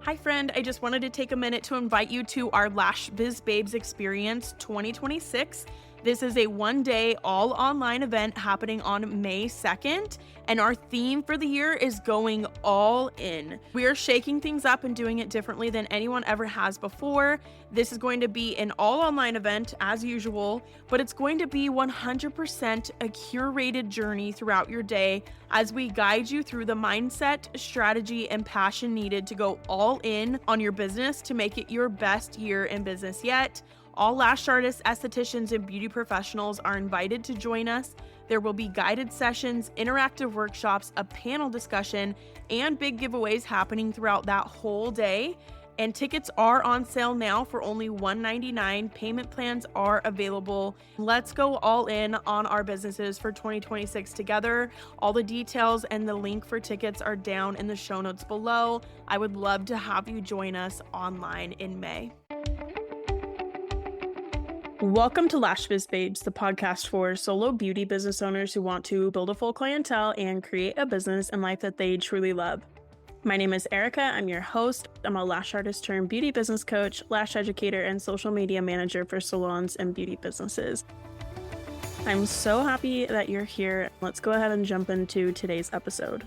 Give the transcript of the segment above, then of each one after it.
Hi friend, I just wanted to take a minute to invite you to our Lash Biz Babes Experience 2026. This is a one-day all online event happening on May 2nd, and our theme for the year is going all in. We are shaking things up and doing it differently than anyone ever has before. This is going to be an all online event as usual, but it's going to be 100% a curated journey throughout your day as we guide you through the mindset, strategy, and passion needed to go all in on your business to make it your best year in business yet. All lash artists, estheticians, and beauty professionals are invited to join us. There will be guided sessions, interactive workshops, a panel discussion, and big giveaways happening throughout that whole day. And tickets are on sale now for only $199. Payment plans are available. Let's go all in on our businesses for 2026 together. All the details and the link for tickets are down in the show notes below. I would love to have you join us online in May. Welcome to Lash Biz Babes, the podcast for solo beauty business owners who want to build a full clientele and create a business and life that they truly love. My name is Erica. I'm your host. I'm a lash artist turned beauty business coach, lash educator, and social media manager for salons and beauty businesses. I'm so happy that you're here. Let's go ahead and jump into today's episode.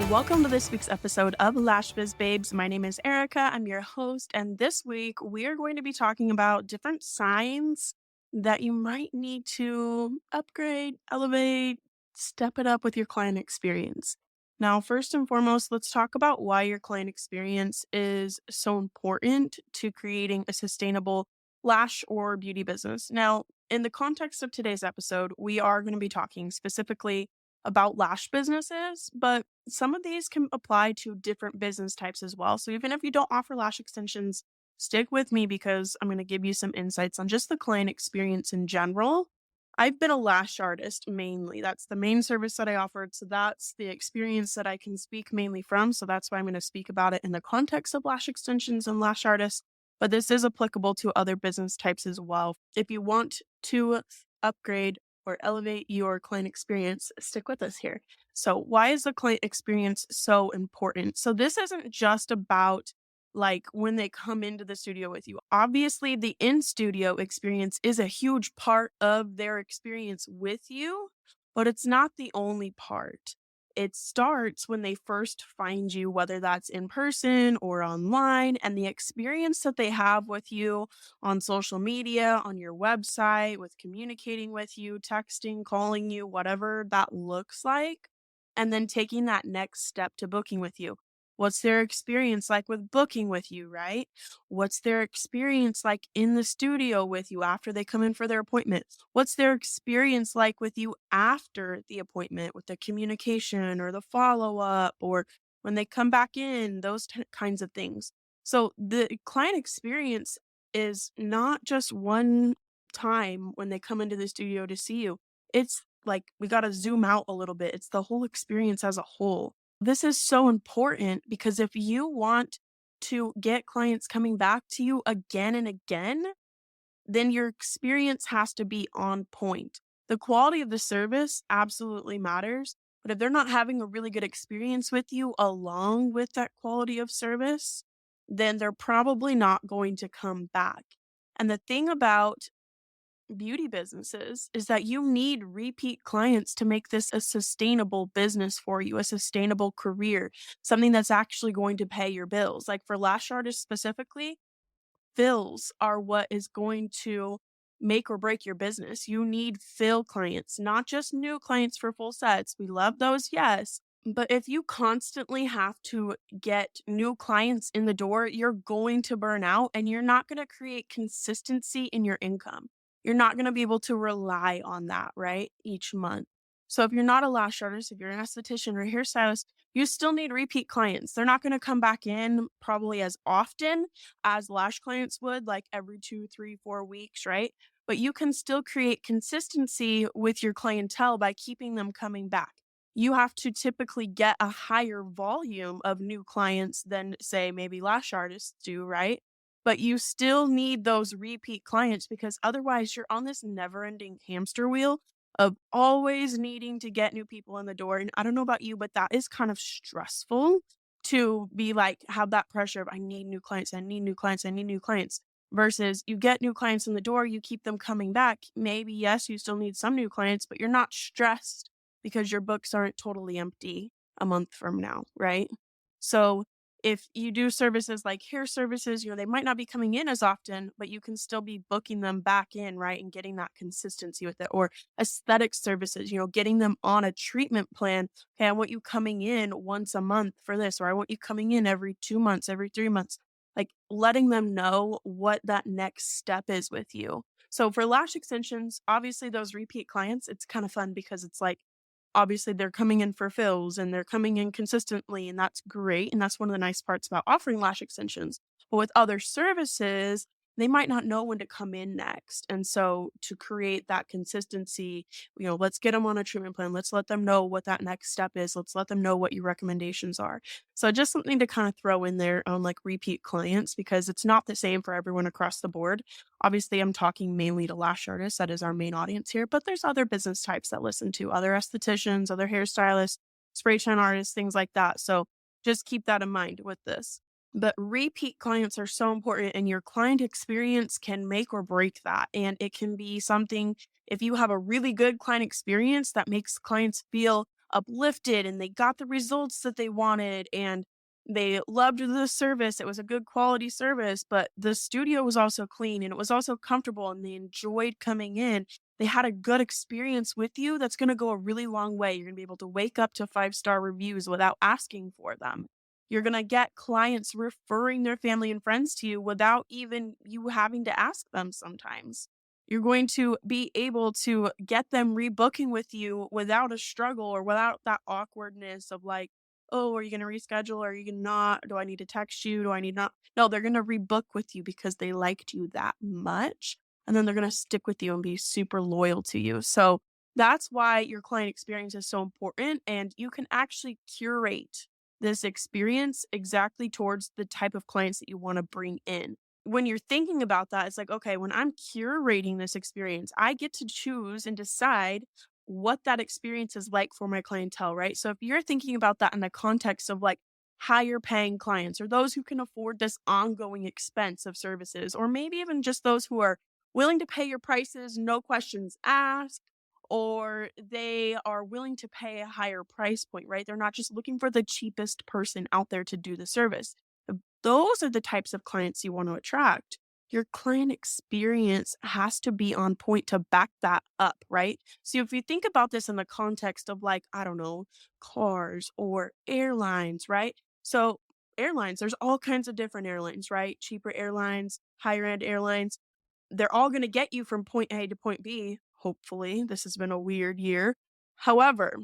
Welcome to this week's episode of Lash Biz Babes. My name is Erica. I'm your host, and this week we are going to be talking about different signs that you might need to upgrade, elevate, step it up with your client experience. Now, first and foremost, let's talk about why your client experience is so important to creating a sustainable lash or beauty business. Now, in the context of today's episode, we are going to be talking specifically about lash businesses, but some of these can apply to different business types as well. So even if you don't offer lash extensions, stick with me because I'm going to give you some insights on just the client experience in general. I've been a lash artist mainly. That's the main service that I offered. So that's the experience that I can speak mainly from. So that's why I'm going to speak about it in the context of lash extensions and lash artists. But this is applicable to other business types as well. If you want to upgrade or elevate your client experience, stick with us here. So why is the client experience so important? So this isn't just about like when they come into the studio with you. Obviously, the in-studio experience is a huge part of their experience with you, but it's not the only part. It starts when they first find you, whether that's in person or online, and the experience that they have with you on social media, on your website, with communicating with you, texting, calling you, whatever that looks like, and then taking that next step to booking with you. What's their experience like with booking with you, right? What's their experience like in the studio with you after they come in for their appointment? What's their experience like with you after the appointment with the communication or the follow-up or when they come back in, those kinds of things. So the client experience is not just one time when they come into the studio to see you. It's like we got to zoom out a little bit. It's the whole experience as a whole. This is so important because if you want to get clients coming back to you again and again, then your experience has to be on point. The quality of the service absolutely matters, but if they're not having a really good experience with you along with that quality of service, then they're probably not going to come back. And the thing about beauty businesses is that you need repeat clients to make this a sustainable business for you, a sustainable career, something that's actually going to pay your bills. Like for lash artists specifically, fills are what is going to make or break your business. You need fill clients, not just new clients for full sets. We love those, yes. But if you constantly have to get new clients in the door, you're going to burn out and you're not going to create consistency in your income. You're not going to be able to rely on that, right? Each month. So if you're not a lash artist, if you're an esthetician or hairstylist, you still need repeat clients. They're not going to come back in probably as often as lash clients would, like every 2, 3, 4 weeks, right? But you can still create consistency with your clientele by keeping them coming back. You have to typically get a higher volume of new clients than, say, maybe lash artists do, right? But you still need those repeat clients because otherwise you're on this never-ending hamster wheel of always needing to get new people in the door. And I don't know about you, but that is kind of stressful to be like, have that pressure of, I need new clients, I need new clients, I need new clients. Versus you get new clients in the door, you keep them coming back. Maybe, yes, you still need some new clients, but you're not stressed because your books aren't totally empty a month from now, right? So if you do services like hair services, they might not be coming in as often, but you can still be booking them back in, right? And getting that consistency with it. Or aesthetic services, getting them on a treatment plan. Okay, I want you coming in once a month for this, or I want you coming in every 2 months, every 3 months. Like letting them know what that next step is with you. So for lash extensions, obviously those repeat clients, it's kind of fun because it's like, obviously they're coming in for fills and they're coming in consistently, and that's great, and that's one of the nice parts about offering lash extensions. But with other services, they might not know when to come in next, and so to create that consistency, let's get them on a treatment plan, let's let them know what that next step is, let's let them know what your recommendations are. So just something to kind of throw in there on like repeat clients, because it's not the same for everyone across the board. Obviously, I'm talking mainly to lash artists. That is our main audience here, but there's other business types that listen to other estheticians, other hairstylists, spray tan artists, things like that. So just keep that in mind with this. But repeat clients are so important, and your client experience can make or break that. And it can be something, if you have a really good client experience that makes clients feel uplifted and they got the results that they wanted and they loved the service. It was a good quality service, but the studio was also clean and it was also comfortable and they enjoyed coming in. They had a good experience with you. That's going to go a really long way. You're going to be able to wake up to 5-star reviews without asking for them. You're going to get clients referring their family and friends to you without even you having to ask them sometimes. You're going to be able to get them rebooking with you without a struggle or without that awkwardness of like, oh, are you going to reschedule? Are you gonna not? Do I need to text you? Do I need not? No, they're going to rebook with you because they liked you that much. And then they're going to stick with you and be super loyal to you. So that's why your client experience is so important. And you can actually curate this experience exactly towards the type of clients that you want to bring in. When you're thinking about that, it's like, okay, when I'm curating this experience, I get to choose and decide what that experience is like for my clientele, right? So if you're thinking about that in the context of like higher paying clients or those who can afford this ongoing expense of services, or maybe even just those who are willing to pay your prices, no questions asked, or they are willing to pay a higher price point, right? They're not just looking for the cheapest person out there to do the service. Those are the types of clients you want to attract. Your client experience has to be on point to back that up, right? So if you think about this in the context of like, I don't know, cars or airlines, right? So airlines, there's all kinds of different airlines, right? Cheaper airlines, higher end airlines. They're all going to get you from point A to point B. Hopefully, this has been a weird year. However,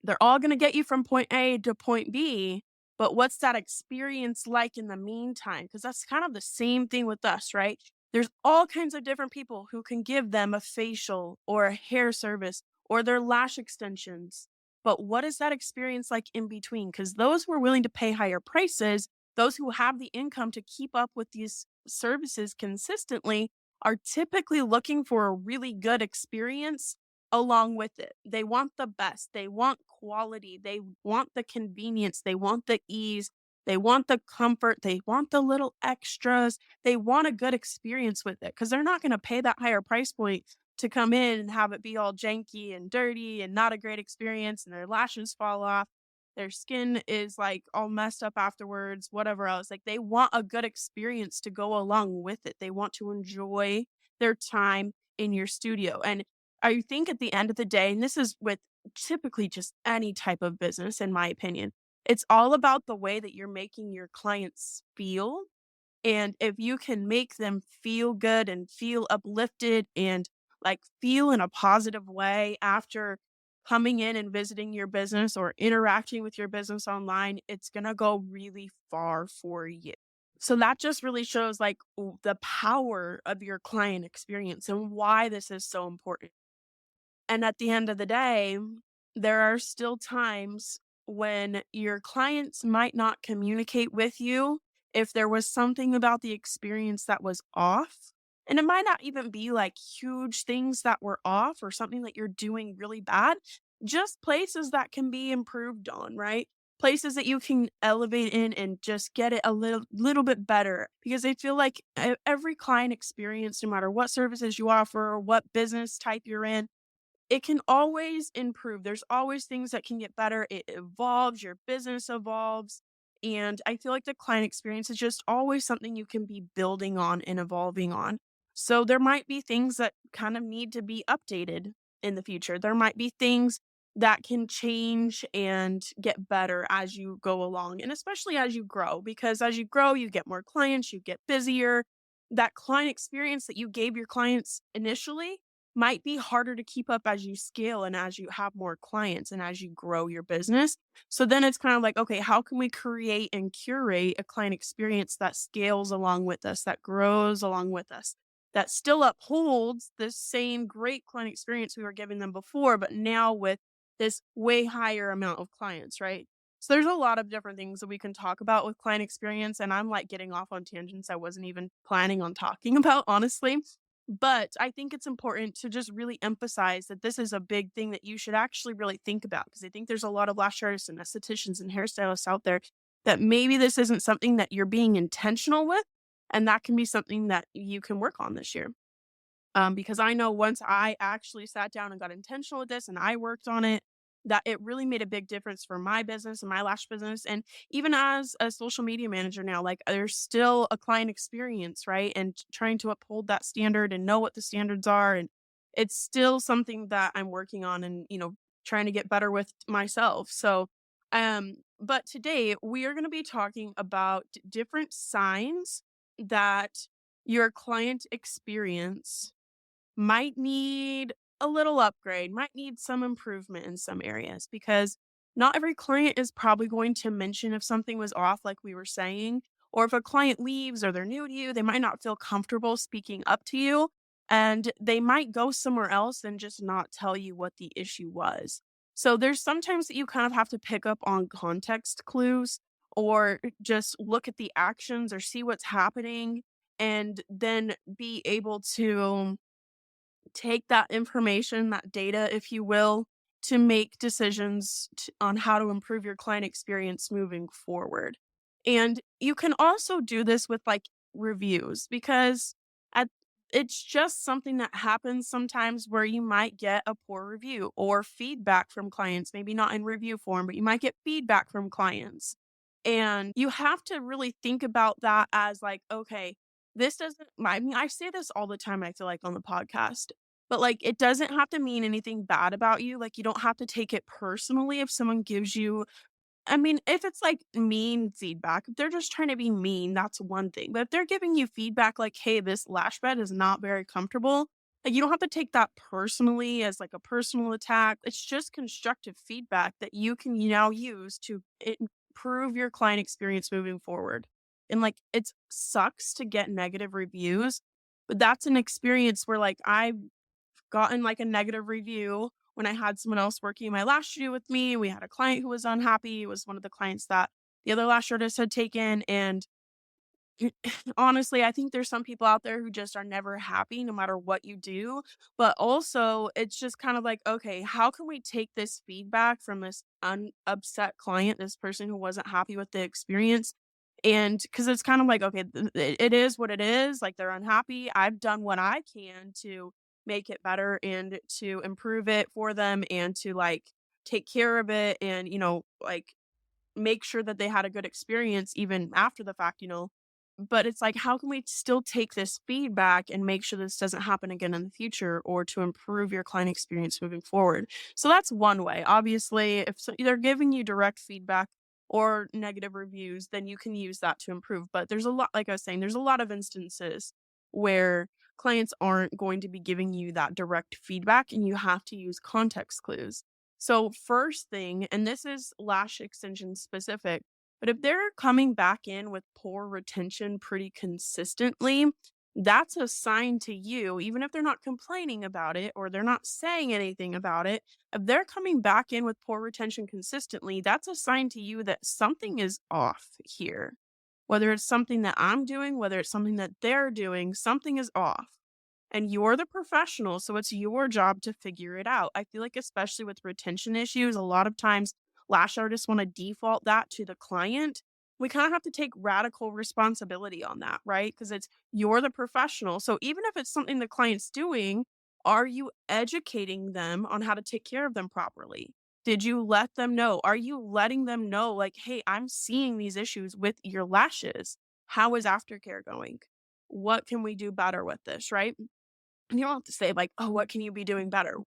they're all gonna get you from point A to point B, but what's that experience like in the meantime? Because that's kind of the same thing with us, right? There's all kinds of different people who can give them a facial or a hair service or their lash extensions. But what is that experience like in between? Because those who are willing to pay higher prices, those who have the income to keep up with these services consistently, are typically looking for a really good experience along with it. They want the best. They want quality. They want the convenience. They want the ease. They want the comfort. They want the little extras. They want a good experience with it because they're not going to pay that higher price point to come in and have it be all janky and dirty and not a great experience and their lashes fall off. Their skin is like all messed up afterwards, whatever else. Like they want a good experience to go along with it. They want to enjoy their time in your studio. And I think at the end of the day, and this is with typically just any type of business, in my opinion, it's all about the way that you're making your clients feel. And if you can make them feel good and feel uplifted and like feel in a positive way after coming in and visiting your business or interacting with your business online, it's going to go really far for you. So that just really shows like the power of your client experience and why this is so important. And at the end of the day, there are still times when your clients might not communicate with you if there was something about the experience that was off. And it might not even be like huge things that were off or something that you're doing really bad, just places that can be improved on, right? Places that you can elevate in and just get it a little bit better, because I feel like every client experience, no matter what services you offer or what business type you're in, it can always improve. There's always things that can get better. It evolves, your business evolves. And I feel like the client experience is just always something you can be building on and evolving on. So there might be things that kind of need to be updated in the future. There might be things that can change and get better as you go along, and especially as you grow, because as you grow, you get more clients, you get busier. That client experience that you gave your clients initially might be harder to keep up as you scale and as you have more clients and as you grow your business. So then it's kind of like, okay, how can we create and curate a client experience that scales along with us, that grows along with us, that still upholds the same great client experience we were giving them before, but now with this way higher amount of clients, right? So there's a lot of different things that we can talk about with client experience. And I'm like getting off on tangents I wasn't even planning on talking about, honestly. But I think it's important to just really emphasize that this is a big thing that you should actually really think about, because I think there's a lot of lash artists and estheticians and hairstylists out there that maybe this isn't something that you're being intentional with. And that can be something that you can work on this year. Because I know once I actually sat down and got intentional with this and I worked on it, that it really made a big difference for my business and my lash business. And even as a social media manager now, like there's still a client experience, right? And trying to uphold that standard and know what the standards are. And it's still something that I'm working on and, trying to get better with myself. So, but today we are going to be talking about different signs that your client experience might need a little upgrade, might need some improvement in some areas, because not every client is probably going to mention if something was off, like we were saying. Or if a client leaves or they're new to you, they might not feel comfortable speaking up to you, and they might go somewhere else and just not tell you what the issue was. So there's sometimes that you kind of have to pick up on context clues or just look at the actions or see what's happening and then be able to take that information, that data, if you will, to make decisions on how to improve your client experience moving forward. And you can also do this with like reviews, because at, it's just something that happens sometimes where you might get a poor review or feedback from clients, maybe not in review form, but you might get feedback from clients. And you have to really think about that as like, okay, this doesn't, I mean, I say this all the time, I feel like on the podcast, but like, it doesn't have to mean anything bad about you. Like, you don't have to take it personally if someone gives you, I mean, if it's like mean feedback, if they're just trying to be mean, that's one thing. But if they're giving you feedback like, hey, this lash bed is not very comfortable, like you don't have to take that personally as like a personal attack. It's just constructive feedback that you can now use to improve your client experience moving forward. And like it sucks to get negative reviews, but that's an experience where like I've gotten like a negative review when I had someone else working in my lash studio with me. We had a client who was unhappy. It was one of the clients that the other lash artist had taken. And honestly, I think there's some people out there who just are never happy no matter what you do. But also, it's just kind of like, okay, how can we take this feedback from this upset client, this person who wasn't happy with the experience? And because it's kind of like, okay, it is what it is. Like they're unhappy. I've done what I can to make it better and to improve it for them and to like take care of it and, like make sure that they had a good experience even after the fact. But it's like, how can we still take this feedback and make sure this doesn't happen again in the future or to improve your client experience moving forward? So that's one way. Obviously, if they're giving you direct feedback or negative reviews, then you can use that to improve. But there's a lot, like I was saying, there's a lot of instances where clients aren't going to be giving you that direct feedback and you have to use context clues. So, first thing, and this is lash extension specific, but if they're coming back in with poor retention pretty consistently, that's a sign to you, even if they're not complaining about it or they're not saying anything about it. If they're coming back in with poor retention consistently, that's a sign to you that something is off here. Whether it's something that I'm doing, whether it's something that they're doing, something is off. and you're the professional, so it's your job to figure it out. I feel like especially with retention issues, a lot of times lash artists want to default that to the client. We kind of have to take radical responsibility on that, right? Because it's you're the professional. So even if it's something the client's doing, are you educating them on how to take care of them properly? Did you let them know? Are you letting them know, like, hey, I'm seeing these issues with your lashes? How is aftercare going? What can we do better with this, right? And you don't have to say like, "Oh, what can you be doing better?"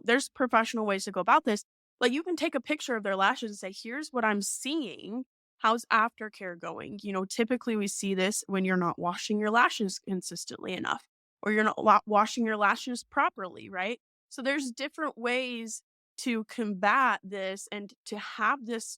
There's professional ways to go about this. Like, you can take a picture of their lashes and say, "Here's what I'm seeing. How's aftercare going?" Typically we see this when you're not washing your lashes consistently enough or you're not washing your lashes properly, right? So there's different ways to combat this and to have this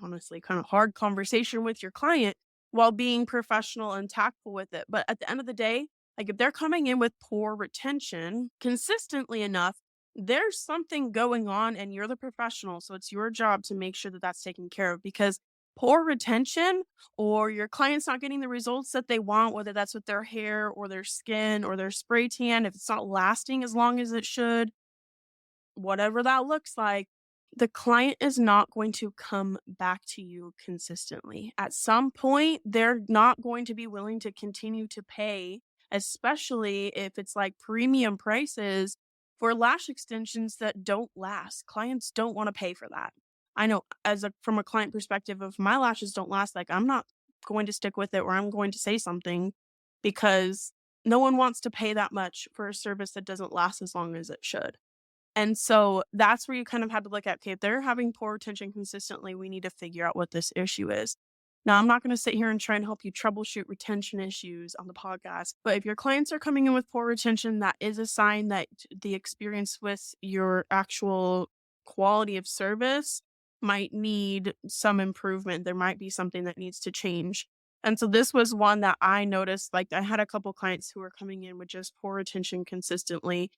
honestly kind of hard conversation with your client while being professional and tactful with it. But at the end of the day, like if they're coming in with poor retention consistently enough, there's something going on and you're the professional. So it's your job to make sure that that's taken care of because poor retention or your client's not getting the results that they want, whether that's with their hair or their skin or their spray tan, if it's not lasting as long as it should, whatever that looks like, the client is not going to come back to you consistently. At some point, they're not going to be willing to continue to pay, especially if it's like premium prices for lash extensions that don't last. Clients don't want to pay for that. I know from a client perspective, if my lashes don't last, like I'm not going to stick with it or I'm going to say something because no one wants to pay that much for a service that doesn't last as long as it should. And so that's where you kind of had to look at, okay, if they're having poor retention consistently, we need to figure out what this issue is. Now, I'm not going to sit here and try and help you troubleshoot retention issues on the podcast, but if your clients are coming in with poor retention, that is a sign that the experience with your actual quality of service might need some improvement. There might be something that needs to change. And so this was one that I noticed. Like, I had a couple clients who were coming in with just poor retention consistently,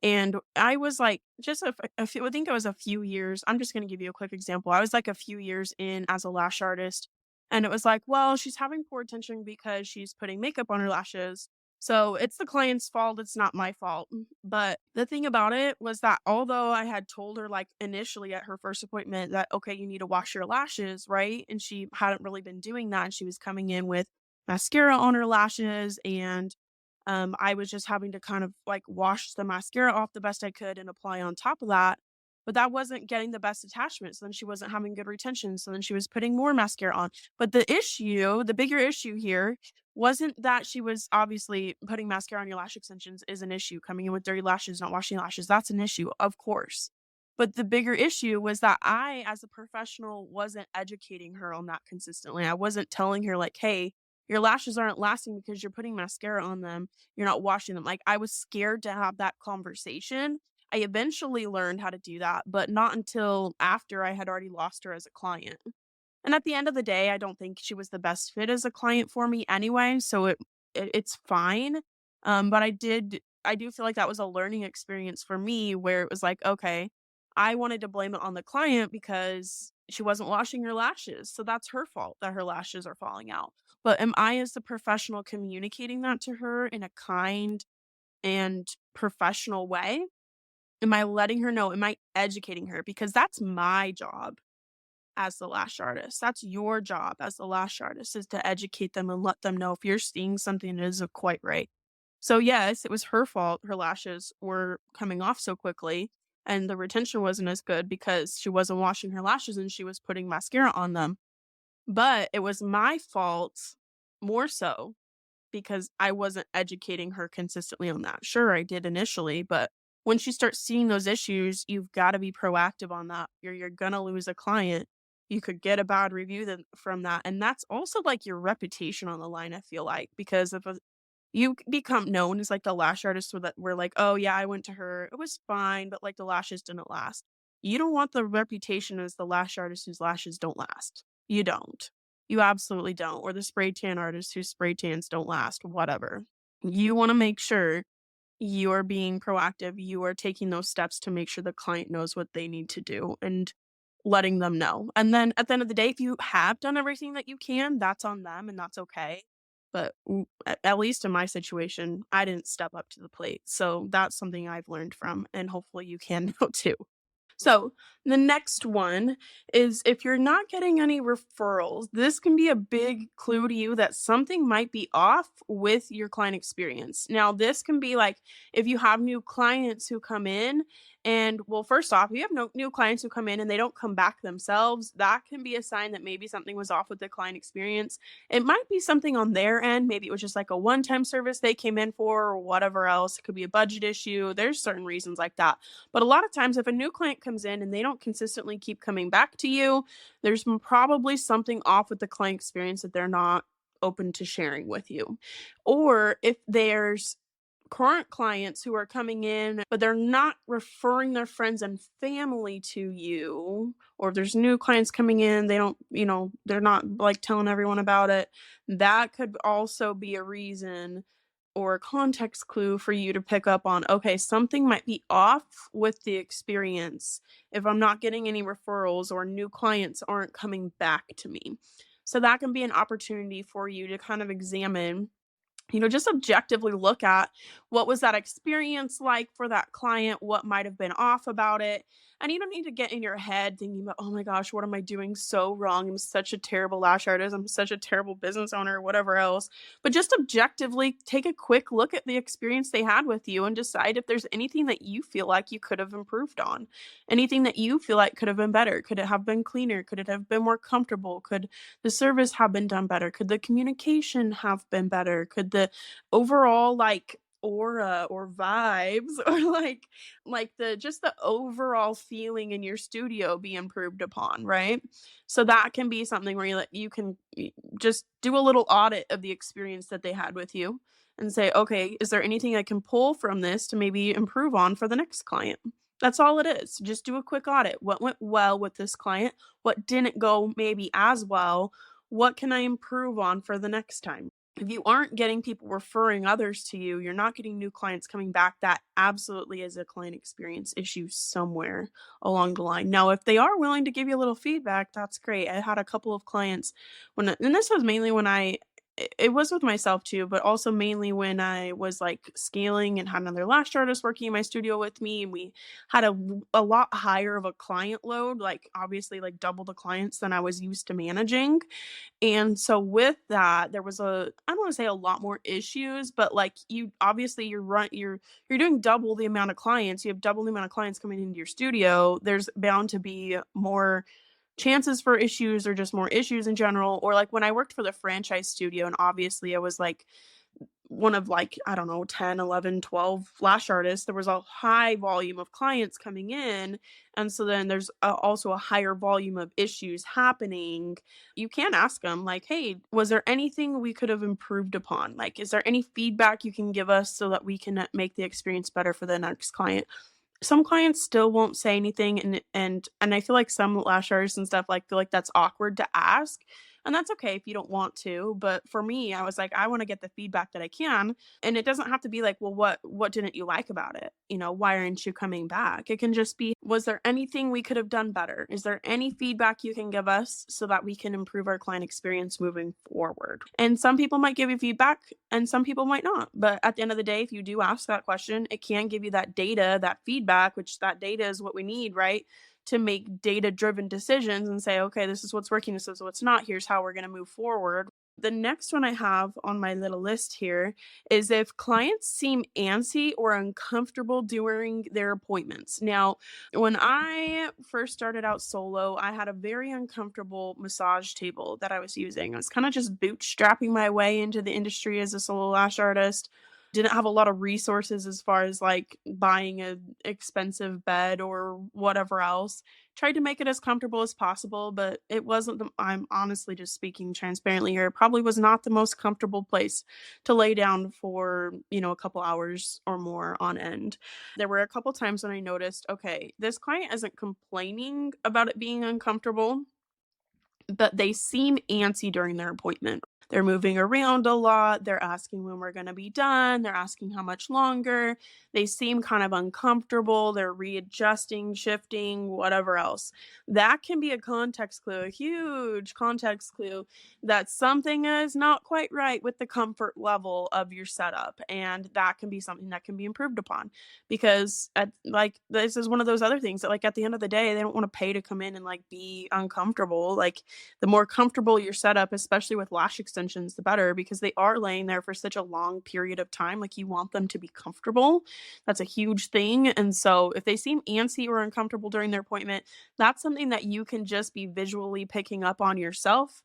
and I was like, just a few, I think it was a few years. I'm just going to give you a quick example. I was like a few years in as a lash artist, and it was like, well, she's having poor attention because she's putting makeup on her lashes. So it's the client's fault. It's not my fault. But the thing about it was that although I had told her, like initially at her first appointment, that, okay, you need to wash your lashes, right? And she hadn't really been doing that. And she was coming in with mascara on her lashes and I was just having to kind of like wash the mascara off the best I could and apply on top of that. But that wasn't getting the best attachment. So then she wasn't having good retention. So then she was putting more mascara on. But the bigger issue here wasn't that she was obviously putting mascara on your lash extensions is an issue. Coming in with dirty lashes, not washing lashes, that's an issue, of course. But the bigger issue was that I, as a professional, wasn't educating her on that consistently. I wasn't telling her, like, hey, your lashes aren't lasting because you're putting mascara on them, you're not washing them. Like, I was scared to have that conversation. I eventually learned how to do that, but not until after I had already lost her as a client. And at the end of the day, I don't think she was the best fit as a client for me anyway, so it's fine. But I do feel like that was a learning experience for me where it was like, okay, I wanted to blame it on the client because she wasn't washing her lashes. So that's her fault that her lashes are falling out. But am I, as the professional, communicating that to her in a kind and professional way? Am I letting her know? Am I educating her? Because that's my job as the lash artist. That's your job as the lash artist, is to educate them and let them know if you're seeing something that isn't quite right. So yes, it was her fault her lashes were coming off so quickly and the retention wasn't as good because she wasn't washing her lashes and she was putting mascara on them. But it was my fault more so because I wasn't educating her consistently on that. Sure, I did initially, but when she starts seeing those issues, you've got to be proactive on that. You're gonna lose a client. You could get a bad review from that, and that's also like your reputation on the line. I feel like because if you become known as like the lash artist that we're like, oh yeah, I went to her, it was fine, but like the lashes didn't last. You don't want the reputation as the lash artist whose lashes don't last. You don't. You absolutely don't. Or the spray tan artist whose spray tans don't last, whatever. You want to make sure you're being proactive. You are taking those steps to make sure the client knows what they need to do and letting them know. And then at the end of the day, if you have done everything that you can, that's on them and that's okay. But at least in my situation, I didn't step up to the plate. So that's something I've learned from, and hopefully you can now too. So, the next one is if you're not getting any referrals, this can be a big clue to you that something might be off with your client experience. Now, this can be like if you have new clients who come in, and well, first off, if you have no new clients who come in and they don't come back themselves, that can be a sign that maybe something was off with the client experience. It might be something on their end. Maybe it was just like a one time service they came in for, or whatever else. It could be a budget issue. There's certain reasons like that. But a lot of times, if a new client comes in and they don't consistently keep coming back to you, there's probably something off with the client experience that they're not open to sharing with you. Or if there's current clients who are coming in, but they're not referring their friends and family to you, or if there's new clients coming in, they don't, they're not like telling everyone about it. That could also be a reason or a context clue for you to pick up on, okay, something might be off with the experience if I'm not getting any referrals or new clients aren't coming back to me. So that can be an opportunity for you to kind of examine, just objectively look at what was that experience like for that client, what might have been off about it. And you don't need to get in your head thinking about, oh my gosh, what am I doing so wrong? I'm such a terrible lash artist. I'm such a terrible business owner, whatever else. But just objectively take a quick look at the experience they had with you and decide if there's anything that you feel like you could have improved on, anything that you feel like could have been better. Could it have been cleaner? Could it have been more comfortable? Could the service have been done better? Could the communication have been better? Could the overall like aura or vibes or like the just the overall feeling in your studio be improved upon, right? So that can be something where you can just do a little audit of the experience that they had with you and say, okay, is there anything I can pull from this to maybe improve on for the next client? That's all it is. Just do a quick audit. What went well with this client? What didn't go maybe as well? What can I improve on for the next time? If you aren't getting people referring others to you, you're not getting new clients coming back, that absolutely is a client experience issue somewhere along the line. Now, if they are willing to give you a little feedback, that's great. I had a couple of clients and this was mainly when it was with myself too, but also mainly when I was like scaling and had another lash artist working in my studio with me, and we had a lot higher of a client load, like obviously like double the clients than I was used to managing. And so with that, there was I don't want to say a lot more issues, but like you obviously you're doing double the amount of clients. You have double the amount of clients coming into your studio. There's bound to be more chances for issues or just more issues in general. Or like when I worked for the franchise studio, and obviously I was like one of like, I don't know, 10, 11, 12 lash artists, there was a high volume of clients coming in. And so then there's also a higher volume of issues happening. You can ask them, like, hey, was there anything we could have improved upon? Like, is there any feedback you can give us so that we can make the experience better for the next client? Some clients still won't say anything, and I feel like some lash artists and stuff like feel like that's awkward to ask, and that's okay if you don't want to. But for me, I was like, I want to get the feedback that I can, and it doesn't have to be like, well, what didn't you like about it? Why aren't you coming back? It can just be, was there anything we could have done better? Is there any feedback you can give us so that we can improve our client experience moving forward? And some people might give you feedback and some people might not. But at the end of the day, if you do ask that question, it can give you that data, that feedback, which that data is what we need, right? To make data driven decisions and say, okay, this is what's working, this is what's not, here's how we're going to move forward. The next one I have on my little list here is if clients seem antsy or uncomfortable during their appointments. Now, when I first started out solo, I had a very uncomfortable massage table that I was using. I was kind of just bootstrapping my way into the industry as a solo lash artist. Didn't have a lot of resources as far as like buying an expensive bed or whatever else. Tried to make it as comfortable as possible, but it wasn't I'm honestly just speaking transparently here. It probably was not the most comfortable place to lay down for, a couple hours or more on end. There were a couple times when I noticed, okay, this client isn't complaining about it being uncomfortable, but they seem antsy during their appointment. They're moving around a lot. They're asking when we're going to be done. They're asking how much longer. They seem kind of uncomfortable. They're readjusting, shifting, whatever else. That can be a context clue, a huge context clue that something is not quite right with the comfort level of your setup. And that can be something that can be improved upon because this is one of those other things that like at the end of the day, they don't want to pay to come in and like be uncomfortable. Like the more comfortable your setup, especially with lash extensions, the better because they are laying there for such a long period of time. Like you want them to be comfortable. That's a huge thing. And so if they seem antsy or uncomfortable during their appointment, that's something that you can just be visually picking up on yourself,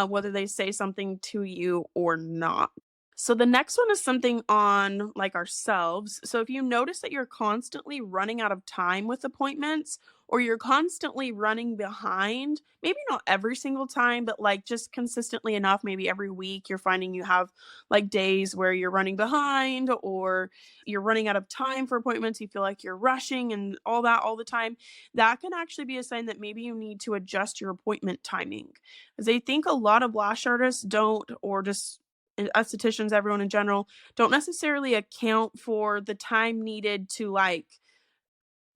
whether they say something to you or not. So the next one is something on like ourselves. So if you notice that you're constantly running out of time with appointments or you're constantly running behind, maybe not every single time, but like just consistently enough, maybe every week you're finding you have like days where you're running behind or you're running out of time for appointments, you feel like you're rushing and all that all the time, that can actually be a sign that maybe you need to adjust your appointment timing. Because I think a lot of lash artists don't, or just estheticians, everyone in general, don't necessarily account for the time needed to like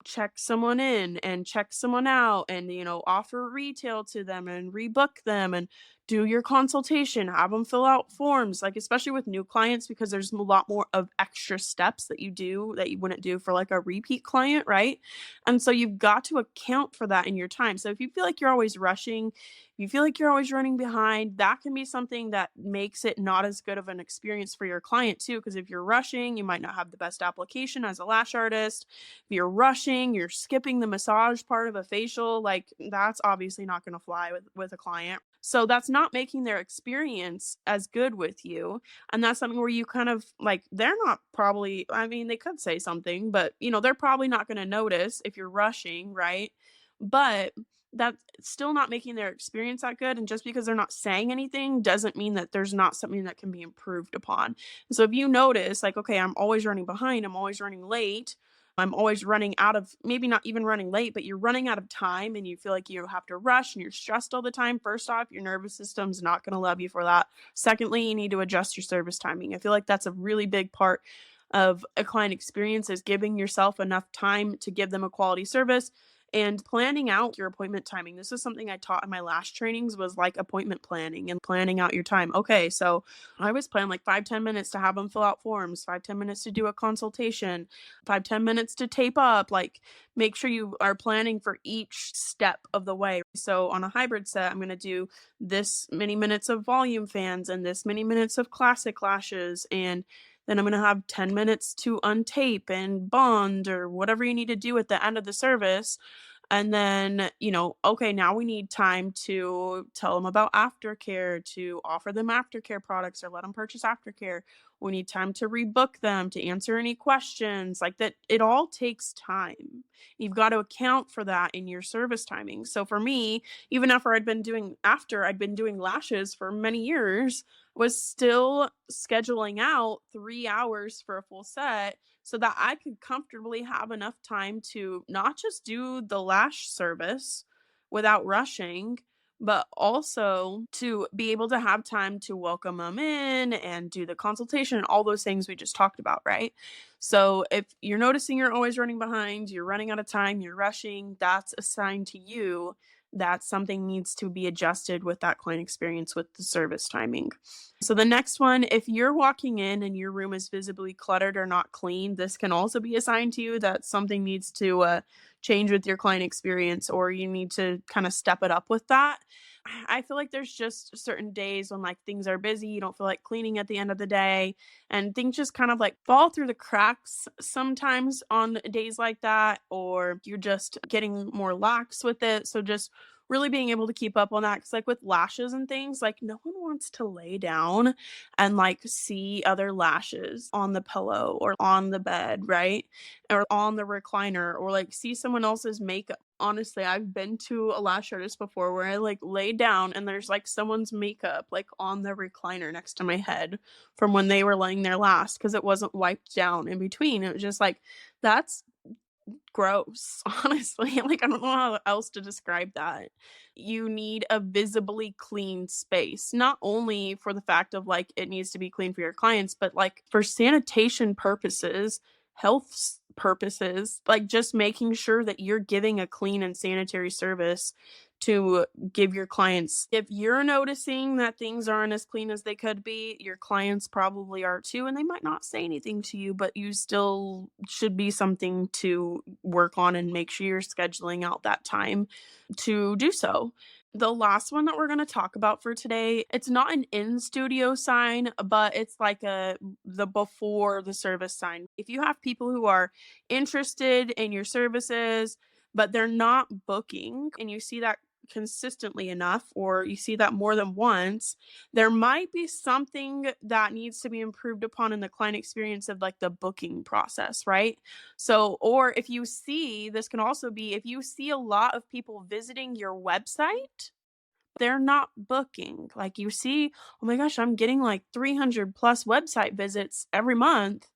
check someone in and check someone out and offer retail to them and rebook them and do your consultation, have them fill out forms, like especially with new clients because there's a lot more of extra steps that you do that you wouldn't do for like a repeat client, right? And so you've got to account for that in your time. So if you feel like you're always rushing, if you feel like you're always running behind, that can be something that makes it not as good of an experience for your client too, because if you're rushing, you might not have the best application as a lash artist. If you're rushing, you're skipping the massage part of a facial, like that's obviously not going to fly with a client. So that's not making their experience as good with you. And that's something where you kind of like they're not probably I mean they could say something, but they're probably not going to notice if you're rushing, right? But that's still not making their experience that good and just because they're not saying anything doesn't mean that there's not something that can be improved upon. So if you notice like okay, I'm always running behind, I'm always running late, I'm always running out of maybe not even running late, but you're running out of time and you feel like you have to rush and you're stressed all the time. First off, your nervous system's not going to love you for that. Secondly, you need to adjust your service timing. I feel like that's a really big part of a client experience is giving yourself enough time to give them a quality service and planning out your appointment timing. This is something I taught in my last trainings was like appointment planning and planning out your time. Okay, so I always plan like 5-10 minutes to have them fill out forms, 5-10 minutes to do a consultation, 5-10 minutes to tape up. Like make sure you are planning for each step of the way. So on a hybrid set, I'm going to do this many minutes of volume fans and this many minutes of classic lashes and then I'm going to have 10 minutes to untape and bond or whatever you need to do at the end of the service. And then, okay, now we need time to tell them about aftercare, to offer them aftercare products or let them purchase aftercare. We need time to rebook them, to answer any questions like that. It all takes time. You've got to account for that in your service timing. So for me, even after I'd been doing lashes for many years, was still scheduling out 3 hours for a full set so that I could comfortably have enough time to not just do the lash service without rushing, but also to be able to have time to welcome them in and do the consultation and all those things we just talked about, right? So if you're noticing you're always running behind, you're running out of time, you're rushing, that's a sign to you that something needs to be adjusted with that client experience with the service timing. So the next one, if you're walking in and your room is visibly cluttered or not clean, this can also be a sign to you that something needs to change with your client experience or you need to kind of step it up with that. I feel like there's just certain days when like things are busy, you don't feel like cleaning at the end of the day, and things just kind of like fall through the cracks sometimes on days like that, or you're just getting more lax with it. So just really being able to keep up on that because like with lashes and things like no one wants to lay down and like see other lashes on the pillow or on the bed, right, or on the recliner or like see someone else's makeup. Honestly, I've been to a lash artist before where I like lay down and there's like someone's makeup like on the recliner next to my head from when they were laying there last because it wasn't wiped down in between. It was just like that's gross, honestly. Like, I don't know how else to describe that. You need a visibly clean space, not only for the fact of like it needs to be clean for your clients, but like for sanitation purposes, purposes, like just making sure that you're giving a clean and sanitary service to give your clients. If you're noticing that things aren't as clean as they could be, your clients probably are too, and they might not say anything to you, but you still should be something to work on and make sure you're scheduling out that time to do so. The last one that we're going to talk about for today, it's not an in studio sign, but it's like the before the service sign. If you have people who are interested in your services, but they're not booking, and you see that consistently enough, or you see that more than once, there might be something that needs to be improved upon in the client experience of like the booking process, right? So, or if you see, this can also be if you see a lot of people visiting your website, they're not booking. Like you see, oh my gosh, I'm getting like 300 plus website visits every month,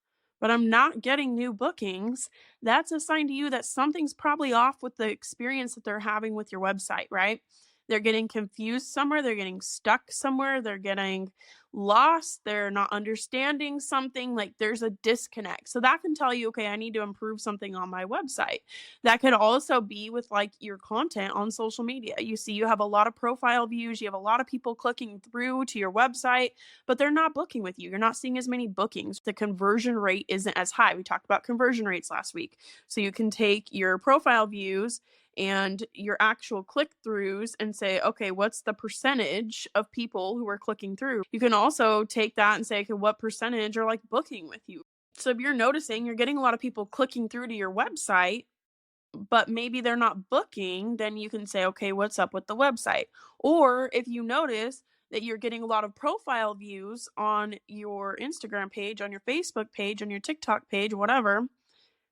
but I'm not getting new bookings. That's a sign to you that something's probably off with the experience that they're having with your website, right? They're getting confused somewhere, they're getting stuck somewhere, they're getting lost, they're not understanding something, like there's a disconnect. So that can tell you, okay, I need to improve something on my website. That could also be with like your content on social media. You see, you have a lot of profile views, you have a lot of people clicking through to your website, but they're not booking with you. You're not seeing as many bookings. The conversion rate isn't as high. We talked about conversion rates last week. So you can take your profile views and your actual click throughs and say, okay, what's the percentage of people who are clicking through? You can also take that and say, okay, what percentage are like booking with you? So if you're noticing you're getting a lot of people clicking through to your website, but maybe they're not booking, then you can say, okay, what's up with the website? Or if you notice that you're getting a lot of profile views on your Instagram page, on your Facebook page, on your TikTok page, whatever,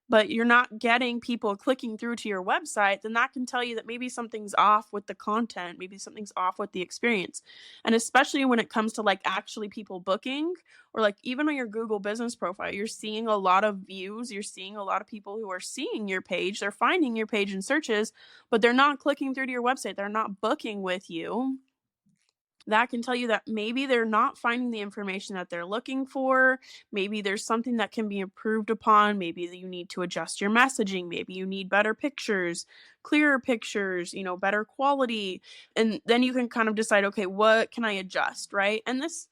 but you're not getting people clicking through to your website, then that can tell you that maybe something's off with the content, maybe something's off with the experience. And especially when it comes to like actually people booking, or like even on your Google business profile, you're seeing a lot of views, you're seeing a lot of people who are seeing your page, they're finding your page in searches, but they're not clicking through to your website, they're not booking with you. That can tell you that maybe they're not finding the information that they're looking for. Maybe there's something that can be improved upon. Maybe you need to adjust your messaging. Maybe you need better pictures, clearer pictures, better quality. And then you can kind of decide, okay, what can I adjust, right? And this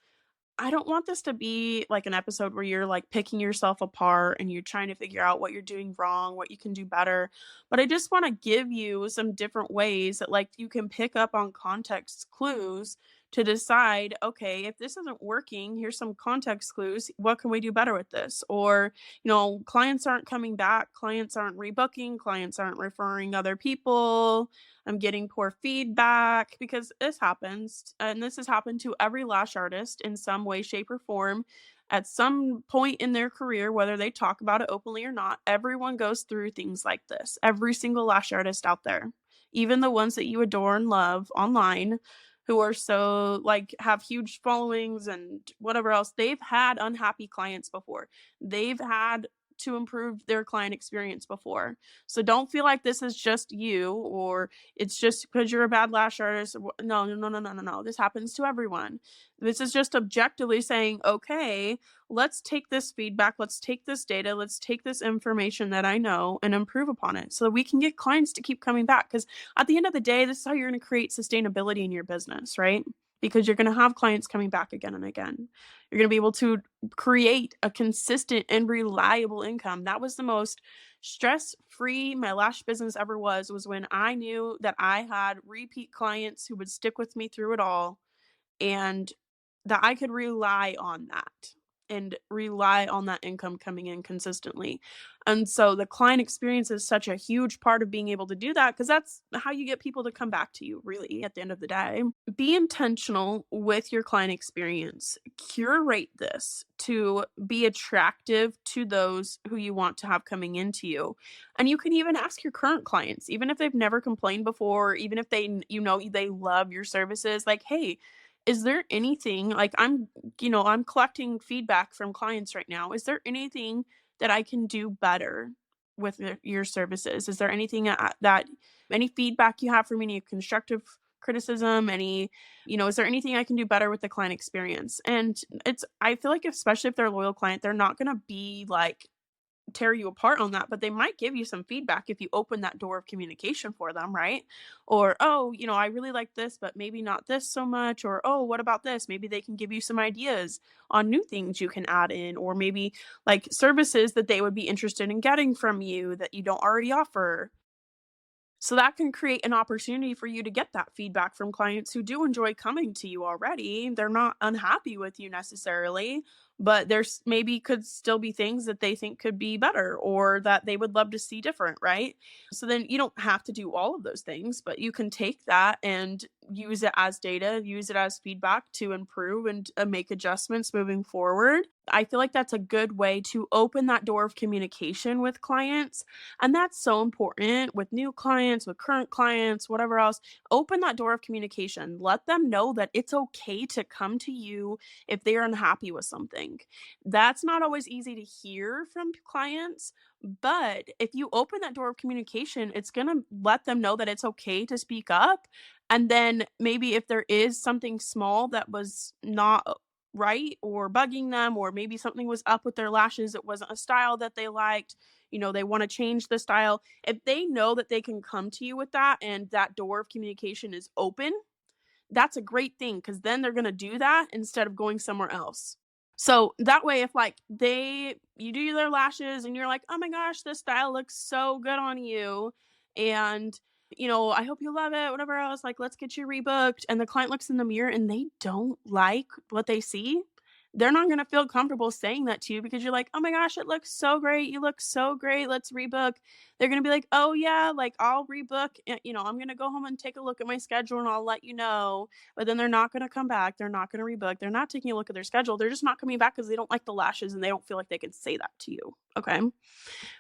I don't want this to be like an episode where you're like picking yourself apart and you're trying to figure out what you're doing wrong, what you can do better. But I just want to give you some different ways that like you can pick up on context clues to decide, okay, if this isn't working, here's some context clues. What can we do better with this? Or, clients aren't coming back, clients aren't rebooking, clients aren't referring other people. I'm getting poor feedback because this happens. And this has happened to every lash artist in some way, shape, or form at some point in their career, whether they talk about it openly or not. Everyone goes through things like this. Every single lash artist out there, even the ones that you adore and love online, who are so like have huge followings and whatever else, they've had unhappy clients before. They've had to improve their client experience before. So don't feel like this is just you, or it's just because you're a bad lash artist. No, no, no, no, no, no, no. This happens to everyone. This is just objectively saying, okay, let's take this feedback, let's take this data, let's take this information that I know and improve upon it so that we can get clients to keep coming back. Because at the end of the day, this is how you're going to create sustainability in your business, right? Because you're going to have clients coming back again and again. You're going to be able to create a consistent and reliable income. That was the most stress free my lash business ever was when I knew that I had repeat clients who would stick with me through it all, and that I could rely on that and rely on that income coming in consistently. And so the client experience is such a huge part of being able to do that because that's how you get people to come back to you, really, at the end of the day. Be intentional with your client experience. Curate this to be attractive to those who you want to have coming into you. And you can even ask your current clients, even if they've never complained before, even if they love your services, like, hey, is there anything like I'm collecting feedback from clients right now. Is there anything that I can do better with your services? Is there anything that any feedback you have for me, any constructive criticism, is there anything I can do better with the client experience? And I feel like especially if they're a loyal client, they're not going to be like tear you apart on that, but they might give you some feedback if you open that door of communication for them, right? Or, oh, I really like this, but maybe not this so much. Or, oh, what about this? Maybe they can give you some ideas on new things you can add in, or maybe like services that they would be interested in getting from you that you don't already offer. So that can create an opportunity for you to get that feedback from clients who do enjoy coming to you already. They're not unhappy with you necessarily, but there's maybe could still be things that they think could be better or that they would love to see different, right? So then you don't have to do all of those things, but you can take that and use it as data, use it as feedback to improve and make adjustments moving forward. I feel like that's a good way to open that door of communication with clients, and that's so important with new clients, with current clients, whatever else. Open that door of communication. Let them know that it's okay to come to you if they're unhappy with something. That's not always easy to hear from clients, but if you open that door of communication, it's going to let them know that it's okay to speak up. And then maybe if there is something small that was not right or bugging them, or maybe something was up with their lashes, it wasn't a style that they liked, they want to change the style. If they know that they can come to you with that and that door of communication is open, that's a great thing because then they're going to do that instead of going somewhere else. So that way, if like you do their lashes and you're like, oh my gosh, this style looks so good on you. And, I hope you love it, whatever else, like, let's get you rebooked. And the client looks in the mirror and they don't like what they see. They're not going to feel comfortable saying that to you because you're like, oh my gosh, it looks so great. You look so great. Let's rebook. They're going to be like, oh yeah, like I'll rebook. I'm going to go home and take a look at my schedule and I'll let you know, but then they're not going to come back. They're not going to rebook. They're not taking a look at their schedule. They're just not coming back because they don't like the lashes and they don't feel like they can say that to you. Okay.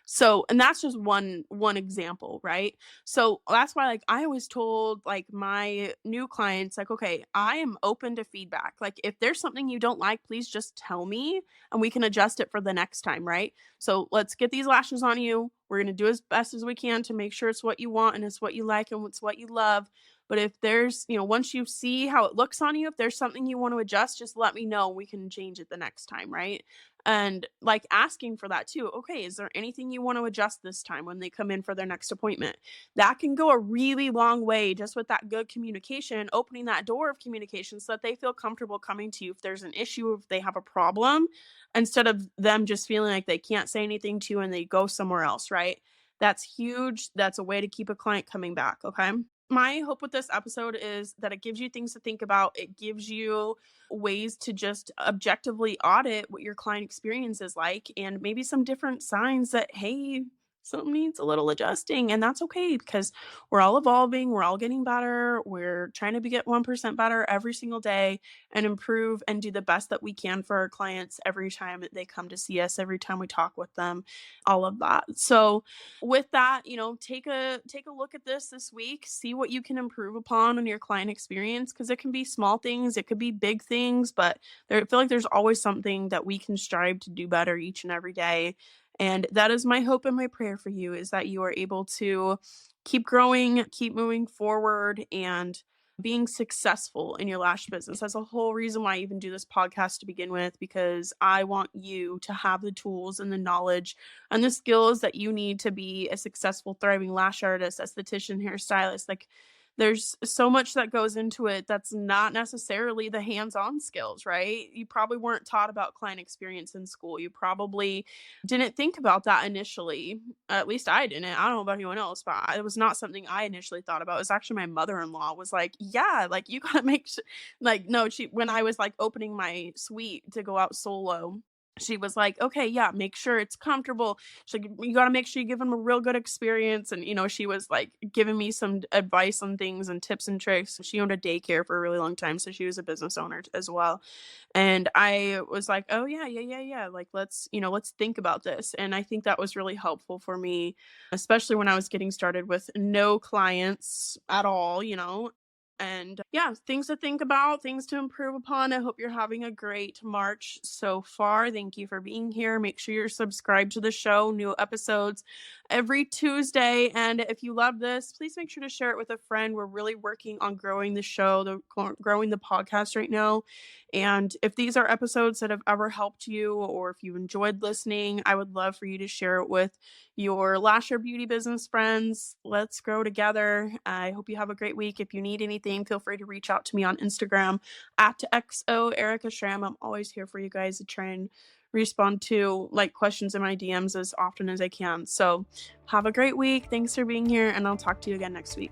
So, and that's just one example, right? So that's why like I always told like my new clients like, okay, I am open to feedback. Like if there's something you don't like, please just tell me and we can adjust it for the next time, right? So let's get these lashes on you. We're going to do as best as we can to make sure it's what you want and it's what you like and it's what you love. But if there's, once you see how it looks on you, if there's something you want to adjust, just let me know. We can change it the next time, right? And like asking for that too. Okay, is there anything you want to adjust this time when they come in for their next appointment? That can go a really long way just with that good communication, opening that door of communication so that they feel comfortable coming to you if there's an issue, if they have a problem, instead of them just feeling like they can't say anything to you and they go somewhere else, right? That's huge. That's a way to keep a client coming back. Okay. My hope with this episode is that it gives you things to think about. It gives you ways to just objectively audit what your client experience is like and maybe some different signs that, hey, something needs a little adjusting. And that's okay because we're all evolving, we're all getting better. We're trying to get 1% better every single day and improve and do the best that we can for our clients every time that they come to see us, every time we talk with them, all of that. So, with that, take a look at this week, see what you can improve upon on your client experience because it can be small things, it could be big things, but I feel like there's always something that we can strive to do better each and every day. And that is my hope and my prayer for you is that you are able to keep growing, keep moving forward, and being successful in your lash business. That's a whole reason why I even do this podcast to begin with, because I want you to have the tools and the knowledge and the skills that you need to be a successful, thriving lash artist, esthetician, hairstylist. Like, there's so much that goes into it that's not necessarily the hands-on skills, right? You probably weren't taught about client experience in school. You probably didn't think about that initially. At least I didn't. I don't know about anyone else, but it was not something I initially thought about. It was actually my mother-in-law was like, "Yeah, like you gotta like no." She when I was like opening my suite to go out solo. She was like, okay, yeah, make sure it's comfortable. She's like, you got to make sure you give them a real good experience. And, she was like giving me some advice on things and tips and tricks. She owned a daycare for a really long time. So she was a business owner as well. And I was like, oh, yeah, yeah, yeah, yeah. Like, let's think about this. And I think that was really helpful for me, especially when I was getting started with no clients at all. And yeah, things to think about, things to improve upon. I hope you're having a great March so far. Thank you for being here. Make sure you're subscribed to the show, new episodes every Tuesday. And if you love this, please make sure to share it with a friend. We're really working on growing the show, growing the podcast right now. And if these are episodes that have ever helped you, or if you enjoyed listening, I would love for you to share it with your Lasher Beauty business friends. Let's grow together. I hope you have a great week. If you need anything, feel free to reach out to me on Instagram at XO Erica Schramm. I'm always here for you guys to try and respond to like questions in my DMs as often as I can. So have a great week. Thanks for being here, and I'll talk to you again next week.